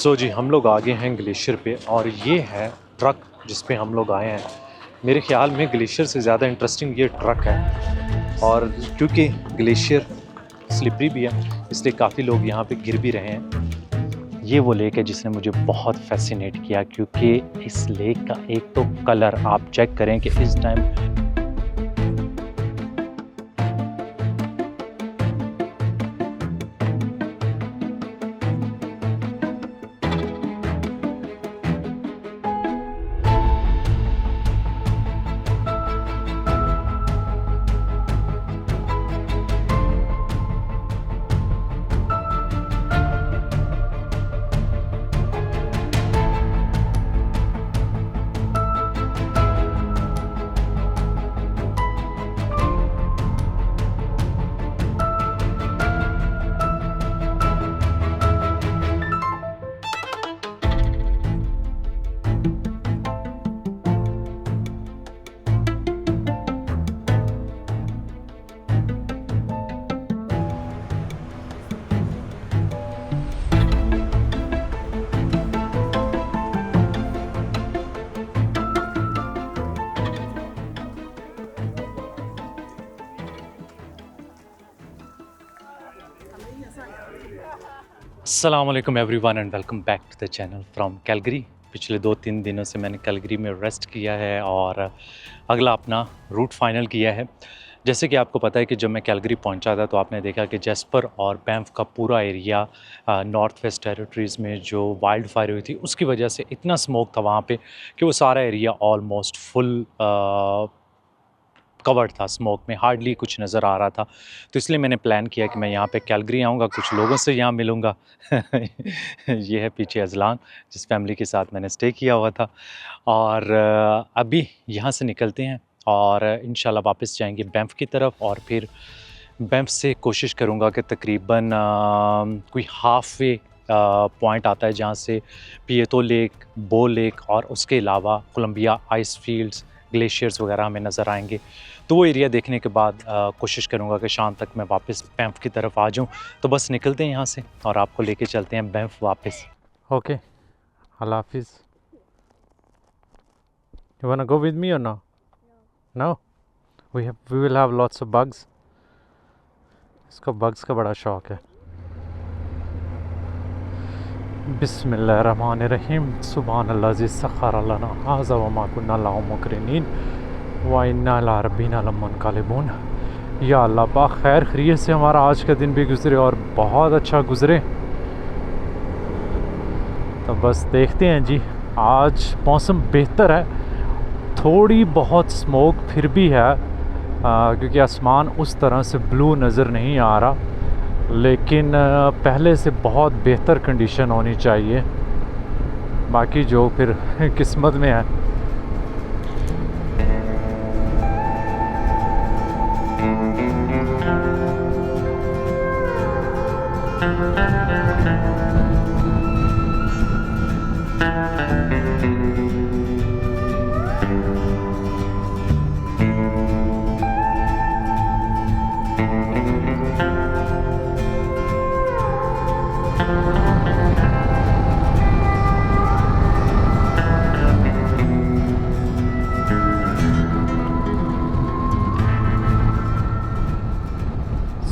सो जी हम लोग आ गए हैं ग्लेशियर पे और ये है ट्रक जिस पे हम लोग आए हैं। मेरे ख्याल में ग्लेशियर से ज़्यादा इंटरेस्टिंग ये ट्रक है और क्योंकि ग्लेशियर स्लिपरी भी है इसलिए काफ़ी लोग यहाँ पे गिर भी रहे हैं। ये वो लेक है जिसने मुझे बहुत फैसिनेट किया क्योंकि इस लेक का एक तो कलर आप चेक करें कि इस टाइम अस्सलाम वालेकुम everyone and welcome back to the channel from Calgary. पिछले 2-3 दिनों से मैंने कैलगरी में रेस्ट किया है और अगला अपना रूट फाइनल किया है। जैसे कि आपको पता है कि जब मैं कैलगरी पहुंचा था तो आपने देखा कि जेस्पर और बैंफ का पूरा एरिया नॉर्थ वेस्ट टेरिटरीज़ में जो वाइल्ड फायर हुई थी उसकी वजह से इतना स्मोक था वहाँ पे कि वो सारा एरिया ऑलमोस्ट फुल कवर्ड था स्मोक में, हार्डली कुछ नज़र आ रहा था। तो इसलिए मैंने प्लान किया कि मैं यहाँ पे कैलगरी आऊँगा, कुछ लोगों से यहाँ मिलूँगा। ये है पीछे अज़लान जिस फैमिली के साथ मैंने स्टे किया हुआ था और अभी यहाँ से निकलते हैं और इंशाल्लाह वापस जाएंगे बैंफ की तरफ और फिर बैंफ से कोशिश करूँगा कि तकरीबन कोई हाफ वे पॉइंट आता है जहाँ से पिएतो लेक, बो लेक और उसके अलावा कोलंबिया आइस फील्ड्स, ग्लेशियर्स वगैरह हमें नज़र आएंगे। तो वो एरिया देखने के बाद कोशिश करूँगा कि शाम तक मैं वापस बैंफ की तरफ आ जाऊँ। तो बस निकलते हैं यहाँ से और आपको लेके चलते हैं बैंफ वापस। ओके, अल्लाह हाफिज़। You wanna go with me or no? No? We will have lots of bugs. इसको बग्स का बड़ा शौक है। बिस्मिल्लाहिर्रहमानिर्रहीम। सुब्हानल्लाज़ी सख़्ख़र लना हाज़ा व मा कुन्ना लहू मुक़रिनीन व इन्ना इला रब्बिना लमुनक़लिबून। या अल्लाह पाक खैर खैरियत से हमारा आज का दिन भी गुज़रे और बहुत अच्छा गुज़रे। तो बस देखते हैं जी, आज मौसम बेहतर है, थोड़ी बहुत स्मोक फिर भी है क्योंकि आसमान उस तरह से ब्लू नज़र नहीं आ रहा, लेकिन पहले से बहुत बेहतर कंडीशन होनी चाहिए। बाकी जो फिर किस्मत में है।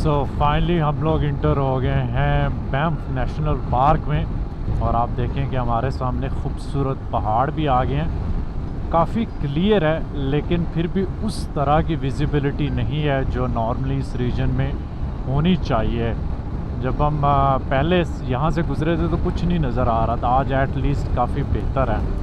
सो फाइनली हम लोग इंटर हो गए हैं बैंफ नेशनल पार्क में और आप देखें कि हमारे सामने खूबसूरत पहाड़ भी आ गए हैं। काफ़ी क्लियर है लेकिन फिर भी उस तरह की विजिबिलिटी नहीं है जो नॉर्मली इस रीजन में होनी चाहिए। जब हम पहले यहाँ से गुज़रे थे तो कुछ नहीं नज़र आ रहा था, आज एट लीस्ट काफ़ी बेहतर है।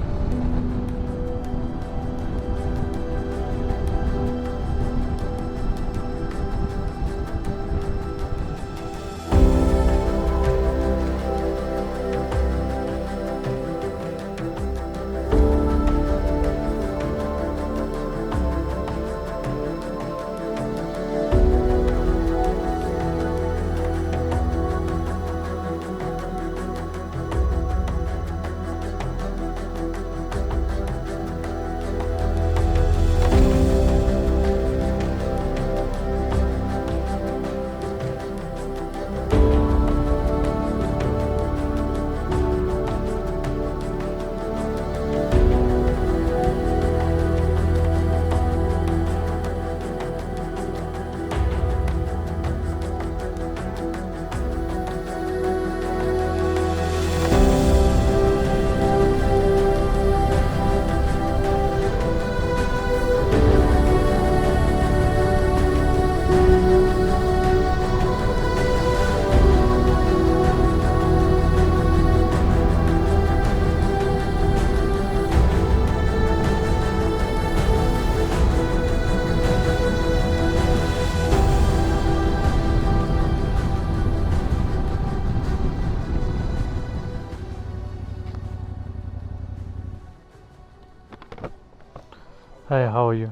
Hi, how are you?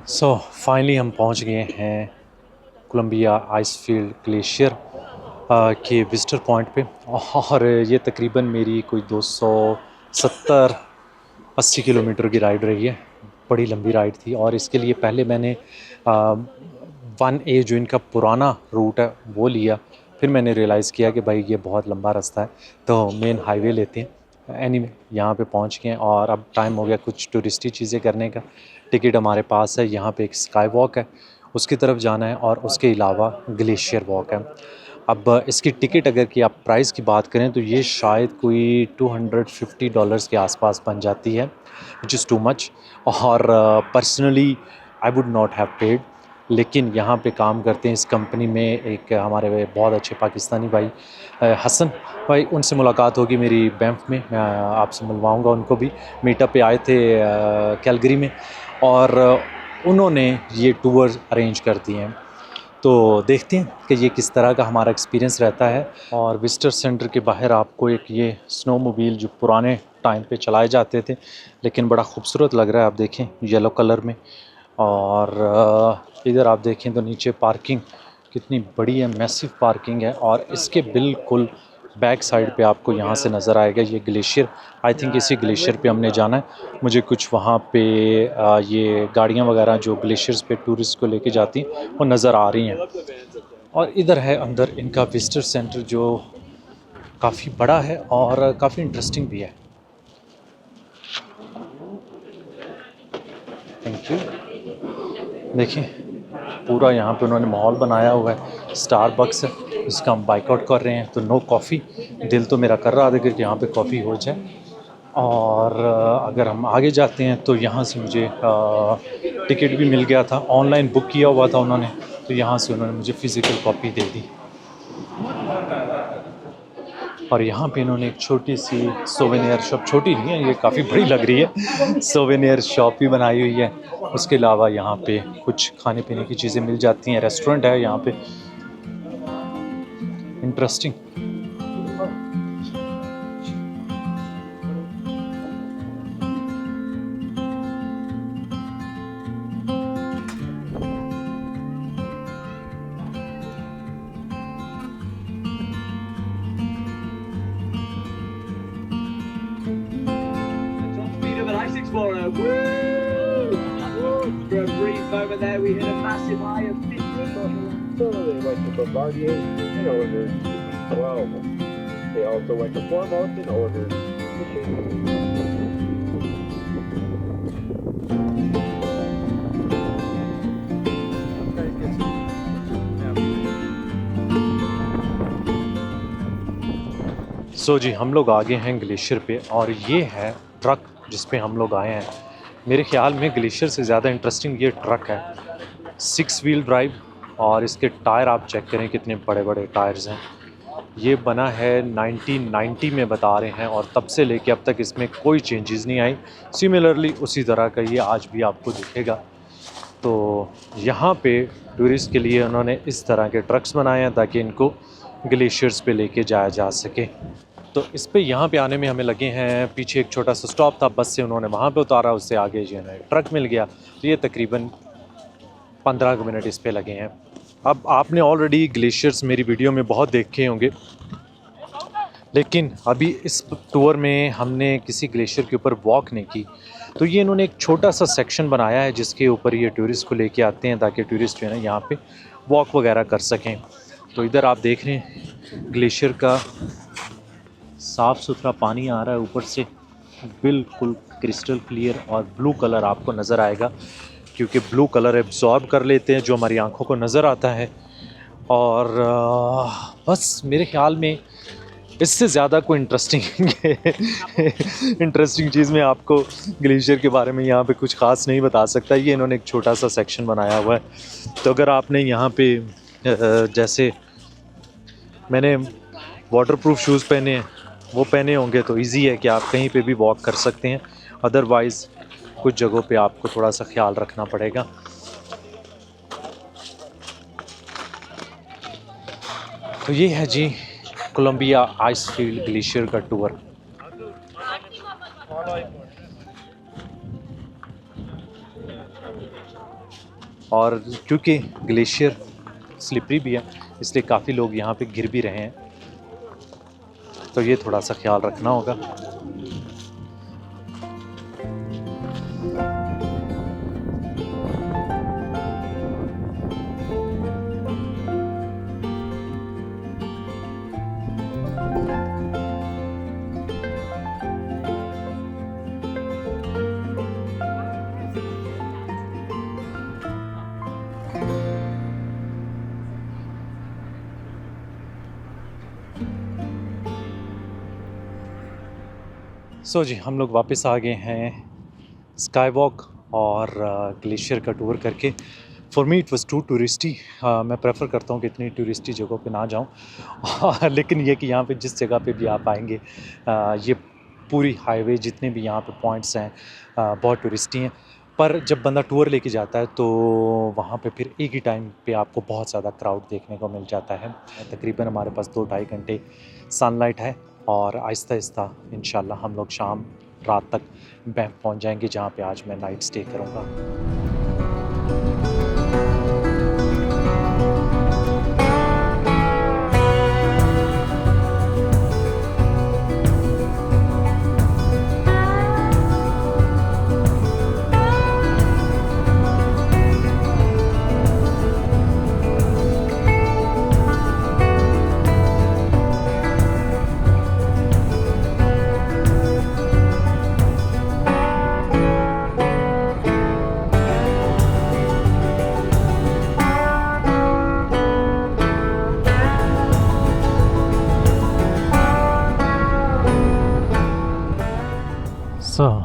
So finally हम पहुंच गए हैं कोलंबिया आइसफील्ड ग्लेशियर के विजिटर पॉइंट पे। और ये तकरीबन मेरी कोई 270-80 किलोमीटर की राइड रही है। बड़ी लंबी राइड थी और इसके लिए पहले मैंने 1A जो इनका पुराना रूट है वो लिया। फिर मैंने रियलाइज़ किया कि भाई ये बहुत लंबा रास्ता है, तो मेन हाईवे लेते हैं। एनीवे यहाँ पे पहुँच गए और अब टाइम हो गया कुछ टूरिस्टी चीज़ें करने का। टिकट हमारे पास है, यहाँ पे एक स्काई वॉक है उसकी तरफ जाना है और उसके अलावा ग्लेशियर वॉक है। अब इसकी टिकट अगर कि आप प्राइस की बात करें तो ये शायद कोई $250 के आसपास बन जाती है, विच इज़ टू मच। और personally I would not have paid, लेकिन यहाँ पे काम करते हैं इस कंपनी में एक हमारे बहुत अच्छे पाकिस्तानी भाई हसन भाई, उनसे मुलाकात होगी मेरी बैंफ में। मैं आपसे मिलवाऊंगा उनको भी। मीटअप पे आए थे कैलगरी में और उन्होंने ये टूर अरेंज कर दिए हैं। तो देखते हैं कि ये किस तरह का हमारा एक्सपीरियंस रहता है। और विजिटर सेंटर के बाहर आपको एक ये स्नो मोबाइल जो पुराने टाइम पे चलाए जाते थे, लेकिन बड़ा खूबसूरत लग रहा है, आप देखें येलो कलर में। और इधर आप देखें तो नीचे पार्किंग कितनी बड़ी है, मैसिव पार्किंग है। और इसके बिल्कुल बैक साइड पे आपको यहाँ से नज़र आएगा ये ग्लेशियर। आई थिंक इसी ग्लेशियर पे हमने जाना है। मुझे कुछ वहाँ पे ये गाड़ियाँ वगैरह जो ग्लेशियर्स पे टूरिस्ट को लेके जाती हैं वो नज़र आ रही हैं। और इधर है अंदर इनका विजिटर सेंटर जो काफ़ी बड़ा है और काफ़ी इंटरेस्टिंग भी है। Thank you. देखिए पूरा यहाँ पे उन्होंने माहौल बनाया हुआ है। स्टारबक्स है, इसका हम बाइकआउट कर रहे हैं, तो नो कॉफ़ी। दिल तो मेरा कर रहा था कि यहाँ पे कॉफ़ी हो जाए। और अगर हम आगे जाते हैं तो यहाँ से मुझे टिकट भी मिल गया था, ऑनलाइन बुक किया हुआ था उन्होंने, तो यहाँ से उन्होंने मुझे फ़िज़िकल कॉपी दे दी। और यहाँ पे इन्होंने एक छोटी सी सोवेनियर शॉप, छोटी नहीं है ये, काफ़ी बड़ी लग रही है, सोवेनियर शॉप भी बनाई हुई है। उसके अलावा यहाँ पे कुछ खाने पीने की चीज़ें मिल जाती हैं, रेस्टोरेंट है यहाँ पे। Interesting. Explorer, woo! For a brief over there, we hit a massive high of 50. So they went to Bombardier and ordered 12. They also went to Foremost and ordered सो जी हम लोग आ गए हैं ग्लेशियर पे और ये है ट्रक जिस पे हम लोग आए हैं। मेरे ख्याल में ग्लेशियर से ज़्यादा इंटरेस्टिंग ये ट्रक है। 6 व्हील ड्राइव और इसके टायर आप चेक करें कितने बड़े बड़े टायर्स हैं। ये बना है 1990 में बता रहे हैं और तब से लेके अब तक इसमें कोई चेंजेस नहीं आई। सिमिलरली उसी तरह का ये आज भी आपको दिखेगा। तो यहाँ पे टूरिस्ट के लिए उन्होंने इस तरह के ट्रक्स बनाए हैं ताकि इनको ग्लेशियर्स पे लेके जाया जा सके। तो इस पे यहाँ पे आने में हमें लगे हैं, पीछे एक छोटा सा स्टॉप था, बस से उन्होंने वहाँ पे उतारा, उससे आगे जो है ट्रक मिल गया। तो ये तकरीबन 15 मिनट इस पे लगे हैं। अब आपने ऑलरेडी ग्लेशियर्स मेरी वीडियो में बहुत देखे होंगे, लेकिन अभी इस टूर में हमने किसी ग्लेशियर के ऊपर वॉक नहीं की। तो ये इन्होंने एक छोटा सा सेक्शन बनाया है जिसके ऊपर ये टूरिस्ट को लेके आते हैं ताकि टूरिस्ट जो है ना यहाँ पे वॉक वगैरह कर सकें। तो इधर आप देख रहे हैं ग्लेशियर का साफ़ सुथरा पानी आ रहा है ऊपर से, बिल्कुल क्रिस्टल क्लियर। और ब्लू कलर आपको नज़र आएगा क्योंकि ब्लू कलर एब्जॉर्ब कर लेते हैं जो हमारी आंखों को नज़र आता है। और बस मेरे ख्याल में इससे ज़्यादा कोई इंटरेस्टिंग चीज़ मैं आपको ग्लेशियर के बारे में यहाँ पे कुछ ख़ास नहीं बता सकता। ये इन्होंने एक छोटा सा सेक्शन बनाया हुआ है। तो अगर आपने यहाँ पे जैसे मैंने वाटरप्रूफ शूज़ पहने हैं वो पहने होंगे तो इजी है कि आप कहीं पे भी वॉक कर सकते हैं। अदरवाइज़ कुछ जगहों पे आपको थोड़ा सा ख्याल रखना पड़ेगा। तो ये है जी कोलंबिया आइस फील्ड ग्लेशियर का टूर। और क्योंकि ग्लेशियर स्लिपरी भी है इसलिए काफ़ी लोग यहाँ पे गिर भी रहे हैं, तो ये थोड़ा सा ख्याल रखना होगा। सो जी हम लोग वापस आ गए हैं स्काई वॉक और ग्लेशियर का टूर करके। For me it was too touristy. मैं प्रेफर करता हूँ कि इतनी टूरिस्टी जगहों पे ना जाऊँ लेकिन ये कि यहाँ पे जिस जगह पे भी आप आएंगे ये पूरी हाईवे जितने भी यहाँ पे पॉइंट्स हैं बहुत टूरिस्टी हैं। पर जब बंदा टूर लेके जाता है तो वहाँ पे फिर एक ही टाइम पे आपको बहुत ज़्यादा क्राउड देखने को मिल जाता है। तकरीबन हमारे पास 2-2.5 घंटे सनलाइट है और आहिस्ता आहिस्ता इंशाल्लाह हम लोग शाम रात तक बैंफ पहुँच जाएंगे जहाँ पे आज मैं नाइट स्टे करूँगा।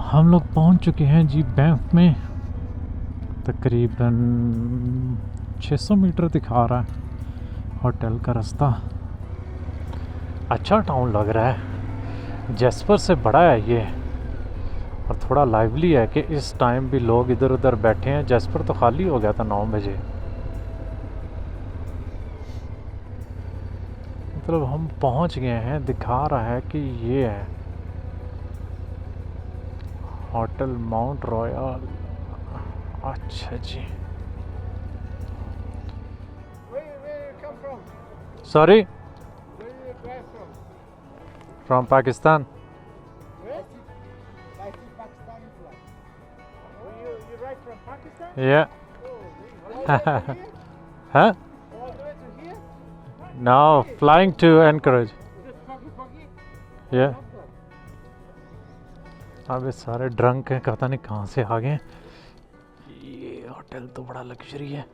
हम लोग पहुंच चुके हैं जी बैंफ में। तकरीबन 600 मीटर दिखा रहा है होटल का रास्ता। अच्छा टाउन लग रहा है, जैस्पर से बड़ा है ये और थोड़ा लाइवली है कि इस टाइम भी लोग इधर उधर बैठे हैं। जैस्पर तो खाली हो गया था 9 बजे। मतलब हम पहुंच गए हैं, दिखा रहा है कि ये है होटल माउंट रॉयल। अच्छा जी। Sorry, from Pakistan. Yeah. Huh? Now flying to Anchorage. Yeah. अब ये सारे ड्रंक हैं, पता नहीं कहाँ से आ गए। ये होटल तो बड़ा लग्जरी है।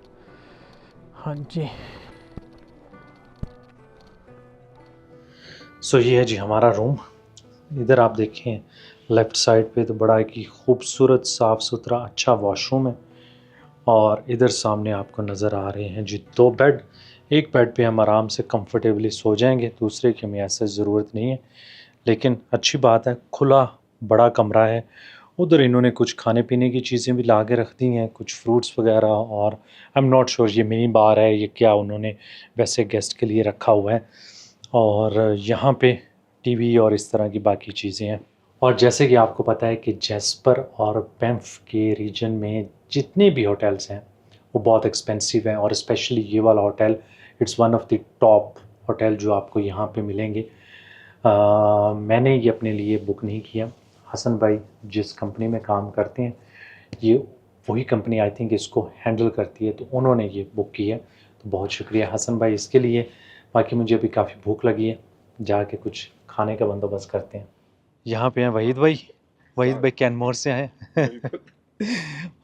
हाँ जी। सो ये है जी हमारा रूम। इधर आप देखें लेफ़्ट साइड पे तो बड़ा ही खूबसूरत साफ़ सुथरा अच्छा वॉशरूम है और इधर सामने आपको नज़र आ रहे हैं जी 2 बेड। एक बेड पे हम आराम से कंफर्टेबली सो जाएंगे, दूसरे की हमें ऐसा ज़रूरत नहीं है। लेकिन अच्छी बात है, खुला बड़ा कमरा है। उधर इन्होंने कुछ खाने पीने की चीज़ें भी ला के रख दी हैं, कुछ फ्रूट्स वगैरह, और आई एम नॉट श्योर ये मिनी बार है ये क्या उन्होंने वैसे गेस्ट के लिए रखा हुआ है। और यहाँ पे टीवी और इस तरह की बाकी चीज़ें हैं। और जैसे कि आपको पता है कि जैस्पर और बैंफ के रीजन में जितने भी होटल्स हैं वो बहुत एक्सपेंसिव हैं और स्पेशली ये वाला hotel it's one of the top hotel जो आपको यहाँ पे मिलेंगे। मैंने ये अपने लिए बुक नहीं किया, हसन भाई जिस कंपनी में काम करते हैं ये वही कंपनी आई थिंक इसको हैंडल करती है, तो उन्होंने ये बुक किया। तो बहुत शुक्रिया हसन भाई इसके लिए। बाकी मुझे अभी काफ़ी भूख लगी है, जाके कुछ खाने का बंदोबस्त करते हैं। यहाँ पे हैं वहीद भाई, वहीद भाई कैनमोर से हैं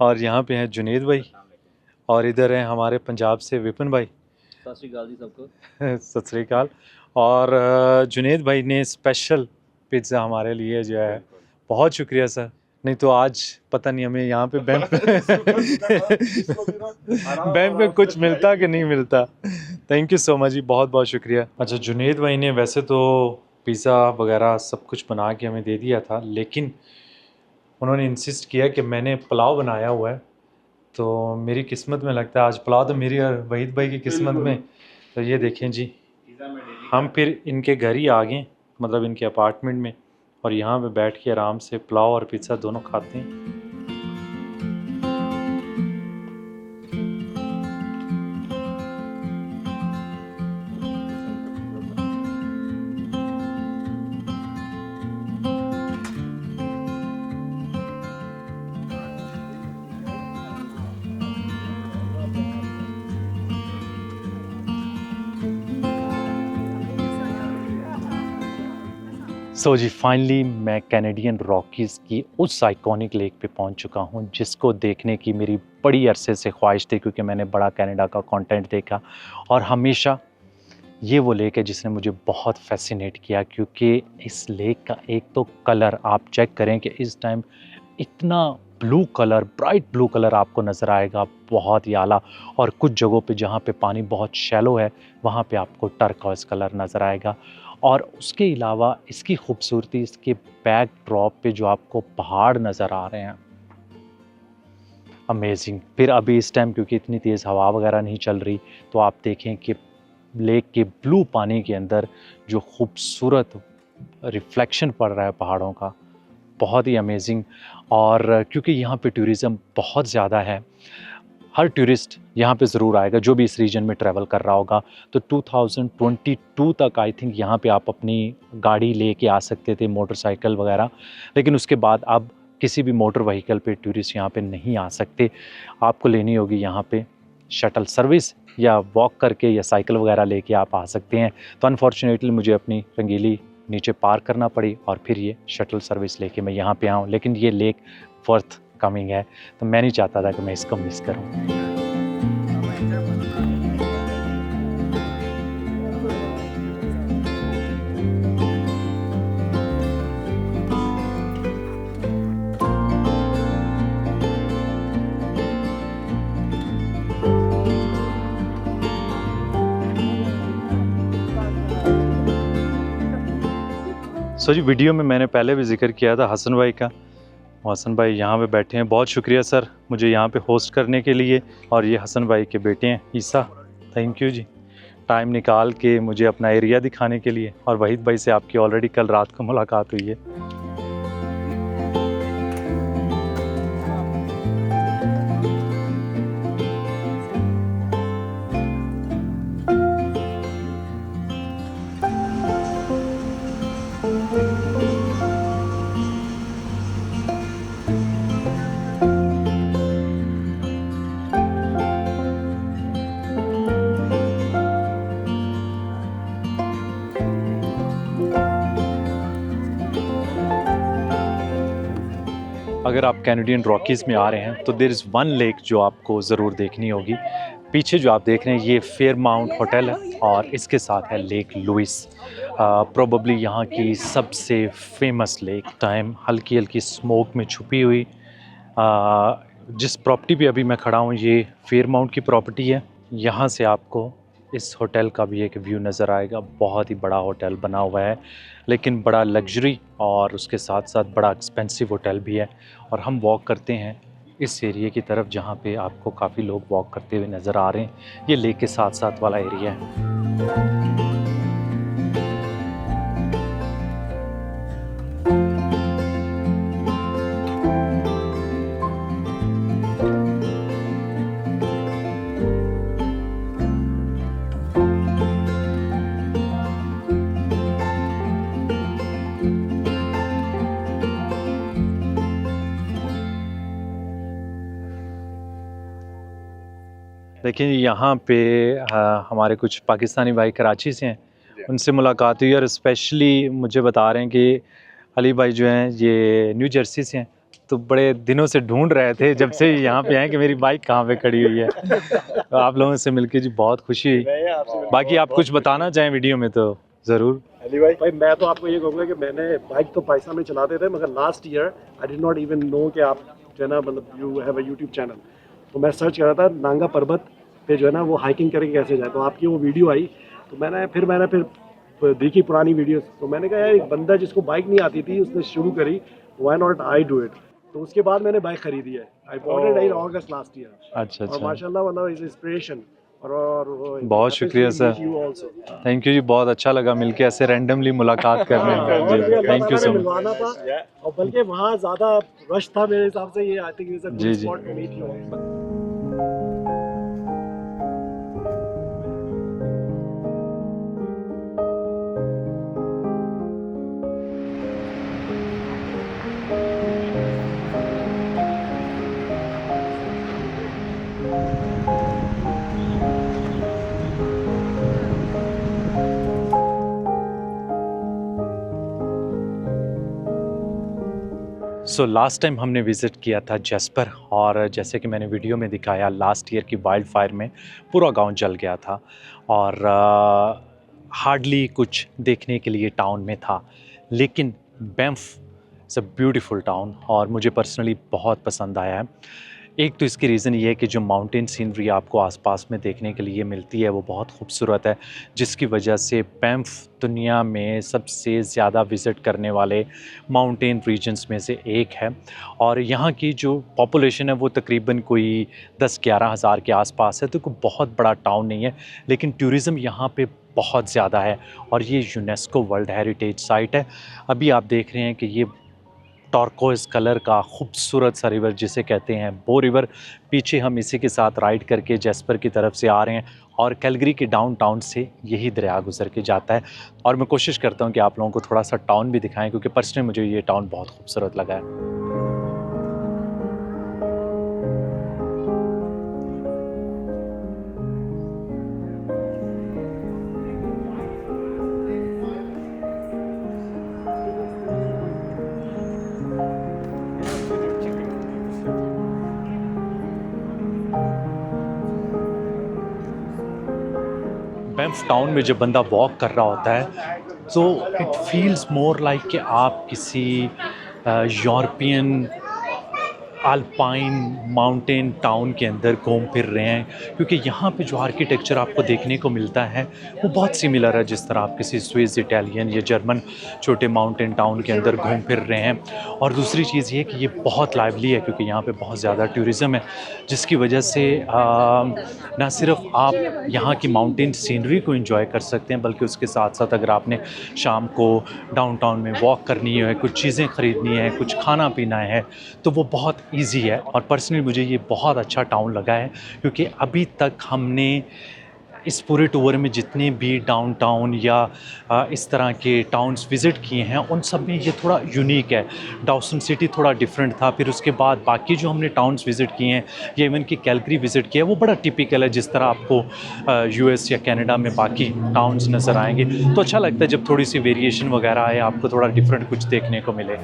और यहाँ पे हैं जुनेद भाई और इधर हैं हमारे पंजाब से विपिन भाई। सत श्री अकाल जी सबको। सत श्री अकाल। और जुनेद भाई ने स्पेशल पिज़्ज़ा हमारे लिए जो है, बहुत शुक्रिया सर, नहीं तो आज पता नहीं हमें यहाँ पे बैंफ में कुछ मिलता कि नहीं मिलता। थैंक यू सो मच जी, बहुत बहुत शुक्रिया। अच्छा जुनेद भाई ने वैसे तो पिज़्ज़ा वगैरह सब कुछ बना के हमें दे दिया था, लेकिन उन्होंने इंसिस्ट किया कि मैंने पुलाव बनाया हुआ है, तो मेरी किस्मत में लगता है आज पुलाव तो मेरी और वहीद भाई की किस्मत में। तो ये देखें जी हम फिर इनके घर ही आ गए, मतलब इनके अपार्टमेंट में, और यहाँ पे बैठ के आराम से पुलाव और पिज़्ज़ा दोनों खाते हैं। सो जी फाइनली मैं कैनेडियन रॉकीज़ की उस आइकॉनिक लेक पे पहुंच चुका हूं जिसको देखने की मेरी बड़ी अरसे से ख्वाहिश थी, क्योंकि मैंने बड़ा कनाडा का कंटेंट देखा और हमेशा ये वो लेक है जिसने मुझे बहुत फैसिनेट किया। क्योंकि इस लेक का एक तो कलर आप चेक करें कि इस टाइम इतना blue colour, bright blue colour आपको नज़र आएगा, बहुत ही आला। और कुछ जगहों पे जहाँ पे पानी बहुत शैलो है वहाँ पे आपको टर्कॉइज कलर नज़र आएगा। और उसके अलावा इसकी खूबसूरती, इसके बैक ड्रॉप पे जो आपको पहाड़ नज़र आ रहे हैं, अमेजिंग। फिर अभी इस टाइम क्योंकि इतनी तेज़ हवा वगैरह नहीं चल रही, तो आप देखें कि लेक के ब्लू पानी के अंदर जो खूबसूरत रिफ्लेक्शन पड़ रहा है पहाड़ों का, बहुत ही अमेजिंग। और क्योंकि यहाँ पे टूरिज़म बहुत ज़्यादा है, हर टूरिस्ट यहाँ पे ज़रूर आएगा जो भी इस रीजन में ट्रैवल कर रहा होगा। तो 2022 तक आई थिंक यहाँ पे आप अपनी गाड़ी लेके आ सकते थे, मोटरसाइकिल वगैरह, लेकिन उसके बाद अब किसी भी मोटर व्हीकल पे टूरिस्ट यहाँ पे नहीं आ सकते। आपको लेनी होगी यहाँ पे शटल सर्विस, या वॉक करके या साइकिल वगैरह लेके आप आ सकते हैं। तो अनफॉर्चुनेटली मुझे अपनी रंगीली नीचे पार्क करना पड़ी और फिर ये शटल सर्विस लेके मैं यहाँ पे आऊँ। लेकिन ये लेक वर्थ कमिंग है, तो मैं नहीं चाहता था कि मैं इसको मिस करूँ। सो जी वीडियो में मैंने पहले भी जिक्र किया था हसन भाई का। हसन भाई यहाँ पे बैठे हैं, बहुत शुक्रिया सर मुझे यहाँ पे होस्ट करने के लिए। और ये हसन भाई के बेटे हैं ईसा, थैंक यू जी टाइम निकाल के मुझे अपना एरिया दिखाने के लिए। और वहीद भाई से आपकी ऑलरेडी कल रात को मुलाकात हुई है। अगर आप कैनेडियन रॉकीज़ में आ रहे हैं तो देयर इज़ वन लेक जो आपको ज़रूर देखनी होगी। पीछे जो आप देख रहे हैं ये फेयरमाउंट होटल है और इसके साथ है लेक लुइस, प्रोबेबली यहाँ की सबसे फेमस लेक। टाइम हल्की हल्की स्मोक में छुपी हुई। जिस प्रॉपर्टी पे अभी मैं खड़ा हूँ ये फेयरमाउंट की प्रॉपर्टी है। यहाँ से आपको इस होटल का भी एक व्यू नज़र आएगा। बहुत ही बड़ा होटल बना हुआ है, लेकिन बड़ा लग्जरी और उसके साथ साथ बड़ा एक्सपेंसिव होटल भी है। और हम वॉक करते हैं इस एरिया की तरफ जहाँ पे आपको काफ़ी लोग वॉक करते हुए नज़र आ रहे हैं। ये लेक के साथ साथ वाला एरिया है। देखिए यहाँ पे हमारे कुछ पाकिस्तानी भाई कराची से हैं, उनसे मुलाकात हुई और स्पेशली मुझे बता रहे हैं कि अली भाई जो हैं ये न्यू जर्सी से हैं। तो बड़े दिनों से ढूंढ रहे थे जब से यहाँ पे आए कि मेरी बाइक कहाँ पे खड़ी हुई है। तो आप लोगों से मिलके जी बहुत खुशी हुई। बाकी आप कुछ बताना चाहें वीडियो में तो ज़रूर। अली भाई मैं तो आपको ये कहूँगा कि मैंने बाइक तो पाकिस्तान में चलाते थे, मगर last year I did not even know कि आप जो है ना मतलब you have a YouTube channel. तो मैं सर्च कर रहा था नांगा पर्वत पे जो है ना वो हाइकिंग करके कैसे जाए, तो आपकी वो वीडियो आई। तो मैंने फिर देखी पुरानी वीडियोस। तो मैंने कहा यार एक बंदा जिसको बाइक नहीं आती थी उसने शुरू करी, why not I do it. तो उसके बाद मैंने बाइक खरीदी है। I bought it in August last year. अच्छा और माशाल्लाह मतलब इज इंस्पिरेशन और वो बहुत शुक्रिया sir. You also. Thank you जी, बहुत अच्छा लगा मिलके ऐसे रैंडमली मुलाकात करने और में भी जी, अल्लाह थैंक यू ताला सो ने मच। मिलवाना था, और बल्कि वहाँ ज़्यादा रश था मेरे हिसाब से, ये आई थिंक इज अ जी, गुड जी। Spot to meet you. So last time हमने विज़िट किया था जैस्पर, और जैसे कि मैंने वीडियो में दिखाया लास्ट ईयर की वाइल्ड फायर में पूरा गांव जल गया था, और हार्डली कुछ देखने के लिए टाउन में था। लेकिन Banff is a beautiful town और मुझे पर्सनली बहुत पसंद आया है। एक तो इसकी रीज़न ये है कि जो माउंटेन सीनरी आपको आसपास में देखने के लिए मिलती है वो बहुत खूबसूरत है, जिसकी वजह से बैंफ दुनिया में सबसे ज़्यादा विज़िट करने वाले माउंटेन रीजन्स में से एक है। और यहाँ की जो पॉपुलेशन है वो तकरीबन कोई 10-11 हज़ार के आसपास है, तो कोई बहुत बड़ा टाउन नहीं है, लेकिन टूरिज़म यहाँ पे बहुत ज़्यादा है और ये यूनेस्को वर्ल्ड हेरिटेज साइट है। अभी आप देख रहे हैं कि ये टॉर्कोइज़ कलर का खूबसूरत सा रिवर जिसे कहते हैं बो रिवर, पीछे हम इसी के साथ राइड करके जैस्पर की तरफ से आ रहे हैं, और कैलगरी के डाउनटाउन से यही दरिया गुजर के जाता है। और मैं कोशिश करता हूँ कि आप लोगों को थोड़ा सा टाउन भी दिखाएं, क्योंकि पर्सनली मुझे ये टाउन बहुत खूबसूरत लगा है। बैंफ टाउन में जब बंदा वॉक कर रहा होता है तो इट फील्स मोर लाइक कि आप किसी यूरोपियन अल्पाइन माउंटेन टाउन के अंदर घूम फिर रहे हैं, क्योंकि यहाँ पे जो आर्किटेक्चर आपको देखने को मिलता है वो बहुत सिमिलर है जिस तरह आप किसी स्विस, इटालियन या जर्मन छोटे माउंटेन टाउन के अंदर घूम फिर रहे हैं। और दूसरी चीज़ ये कि ये बहुत लाइवली है, क्योंकि यहाँ पे बहुत ज़्यादा टूरिज़म है, जिसकी वजह से ना सिर्फ आप यहाँ की माउंटेन सीनरी को एंजॉय कर सकते हैं, बल्कि उसके साथ साथ अगर आपने शाम को डाउनटाउन में वॉक करनी है, कुछ चीज़ें ख़रीदनी है, कुछ खाना पीना है, तो वो बहुत ईज़ी है। और पर्सनली मुझे ये बहुत अच्छा टाउन लगा है, क्योंकि अभी तक हमने इस पूरे टूर में जितने भी डाउनटाउन या इस तरह के टाउन्स विज़िट किए हैं उन सब में ये थोड़ा यूनिक है। डाउसन सिटी थोड़ा डिफरेंट था, फिर उसके बाद बाकी जो हमने टाउन्स विज़िट किए हैं या इवन कि कैलगरी विज़िट किया है वो बड़ा टिपिकल है, जिस तरह आपको यूएस या कनाडा में बाकी टाउन्स नज़र आएंगे। तो अच्छा लगता है जब थोड़ी सी वेरिएशन वगैरह आए, आपको थोड़ा डिफरेंट कुछ देखने को मिले।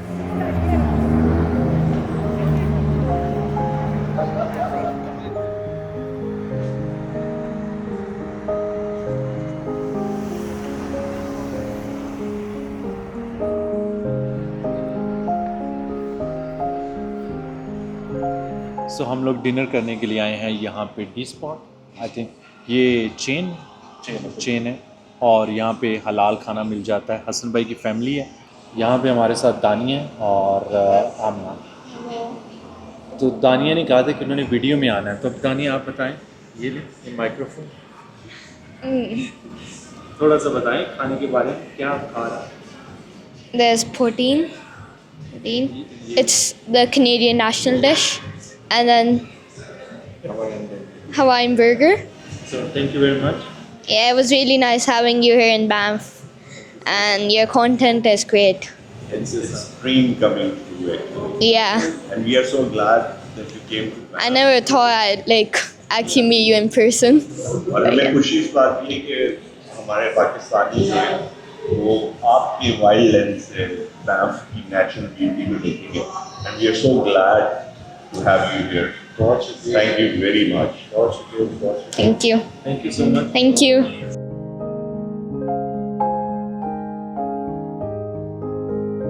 सो हम लोग डिनर करने के लिए आए हैं यहाँ पे डी स्पॉट। आई थिंक ये चेन है और यहाँ पे हलाल खाना मिल जाता है। हसन भाई की फैमिली है यहाँ पे, हमारे साथ दानिया और आमना। तो दानिया ने कहा था कि उन्होंने वीडियो में आना है, तो अब दानिया आप बताएं, ये माइक्रोफोन थोड़ा सा बताएं खाने के बारे में, क्या आप खा रहे हैं? There's protein. It's the Canadian national dish. And then Hawaiian burger. So thank you very much. Yeah, it was really nice having you here in Banff. And your content is great. It's a dream coming true actually. Yeah. And we are so glad that you came to Banff. I never thought I'd actually meet you in person. और हमें खुशी इस बात की है कि हमारे पाकिस्तानी जो हैं वो आपके वाइल्ड लैंड से बैंफ की नेचुरल ब्यूटी को देखेंगे। And we are so glad to have you here. Thank you very much. Thank you. Thank you so much. Thank you.